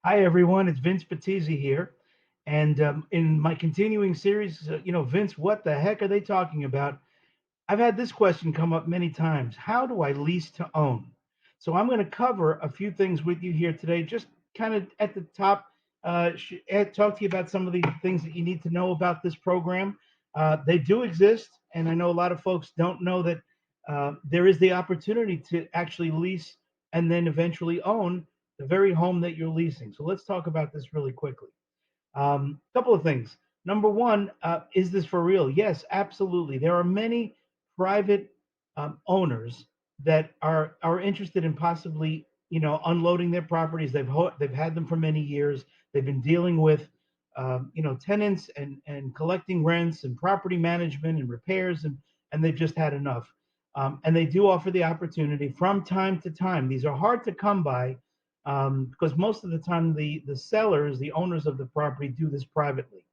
Hi, everyone. It's Vince Fattizzi here. And in my continuing series, Vince, what the heck are they talking about? I've had this question come up many times. How do I lease to own? So I'm going to cover a few things with you here today, just kind of at the top, talk to you about some of the things that you need to know about this program. They do exist, and I know a lot of folks don't know that there is the opportunity to actually lease and then eventually own the very home that you're leasing. So let's talk about this really quickly. Couple of things. Number one, is this for real? Yes, absolutely. There are many private owners that are interested in possibly, unloading their properties. They've had them for many years. They've been dealing with, tenants and collecting rents and property management and repairs, and they've just had enough. And they do offer the opportunity from time to time. These are hard to come by because most of the time the sellers, the owners of the property, do this privately.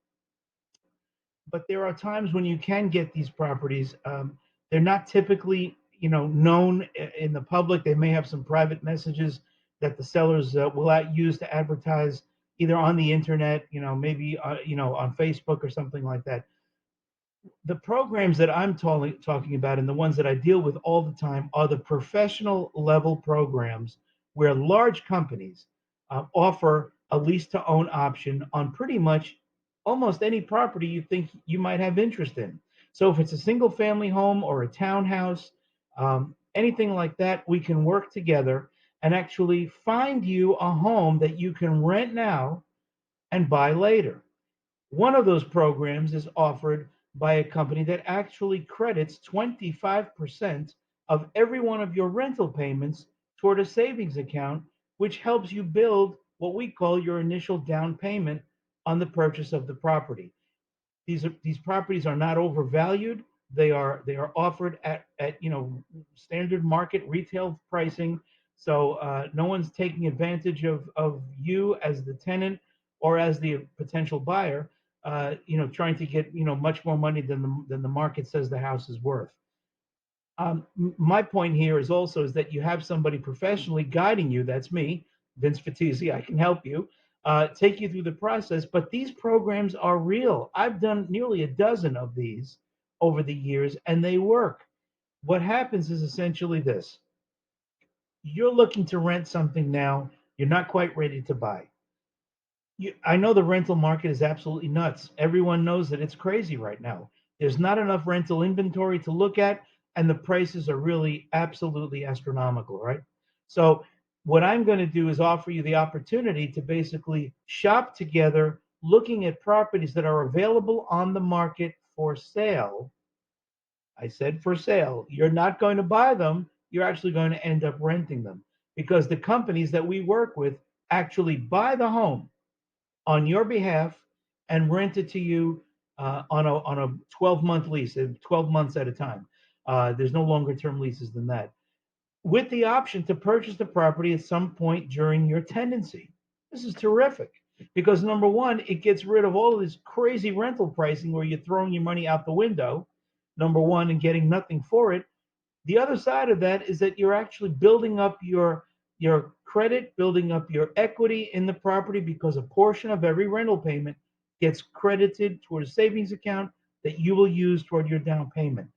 But there are times when you can get these properties. They're not typically, known in the public. They may have some private messages that the sellers will use to advertise either on the internet, maybe on Facebook or something like that. The programs that I'm talking about and the ones that I deal with all the time are the professional level programs where large companies offer a lease to own option on pretty much almost any property you think you might have interest in. So if it's a single family home or a townhouse, anything like that, we can work together and actually find you a home that you can rent now and buy later. One of those programs is offered by a company that actually credits 25% of every one of your rental payments toward a savings account, which helps you build what we call your initial down payment on the purchase of the property. These properties are not overvalued. They are offered at standard market retail pricing. So no one's taking advantage of you as the tenant or as the potential buyer. Trying to get much more money than the market says the house is worth. My point here is also is that you have somebody professionally guiding you. That's me, Vince Fattizzi. I can help you, take you through the process. But these programs are real. I've done nearly a dozen of these over the years, and they work. What happens is essentially this: you're looking to rent something now. You're not quite ready to buy. I know the rental market is absolutely nuts. Everyone knows that it's crazy right now. There's not enough rental inventory to look at, and the prices are really absolutely astronomical, right? So, what I'm going to do is offer you the opportunity to basically shop together, looking at properties that are available on the market for sale. I said for sale. You're not going to buy them, you're actually going to end up renting them because the companies that we work with actually buy the home on your behalf and rent it to you on a 12-month lease, 12 months at a time. There's no longer term leases than that, with the option to purchase the property at some point during your tenancy. This is terrific because number one, it gets rid of all of this crazy rental pricing where you're throwing your money out the window, number one, and getting nothing for it. The other side of that is that you're actually building up your credit, building up your equity in the property because a portion of every rental payment gets credited toward a savings account that you will use toward your down payment.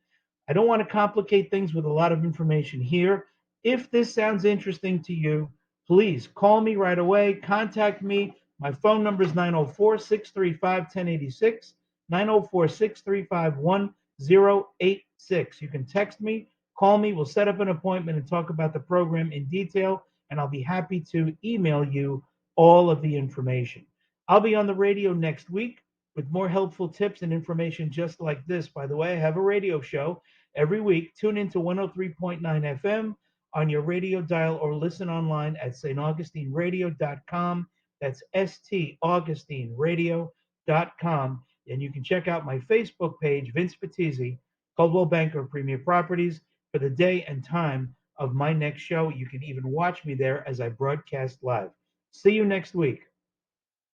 I don't want to complicate things with a lot of information here. If this sounds interesting to you, please call me right away. Contact me. My phone number is 904 635 1086, 904 635 1086. You can text me, call me. We'll set up an appointment and talk about the program in detail, and I'll be happy to email you all of the information. I'll be on the radio next week with more helpful tips and information just like this. By the way, I have a radio show every week. Tune into 103.9 FM on your radio dial or listen online at staugustineradio.com. That's staugustineradio.com. And you can check out my Facebook page, Vince Fattizzi, Coldwell Banker Premier Properties, for the day and time of my next show. You can even watch me there as I broadcast live. See you next week.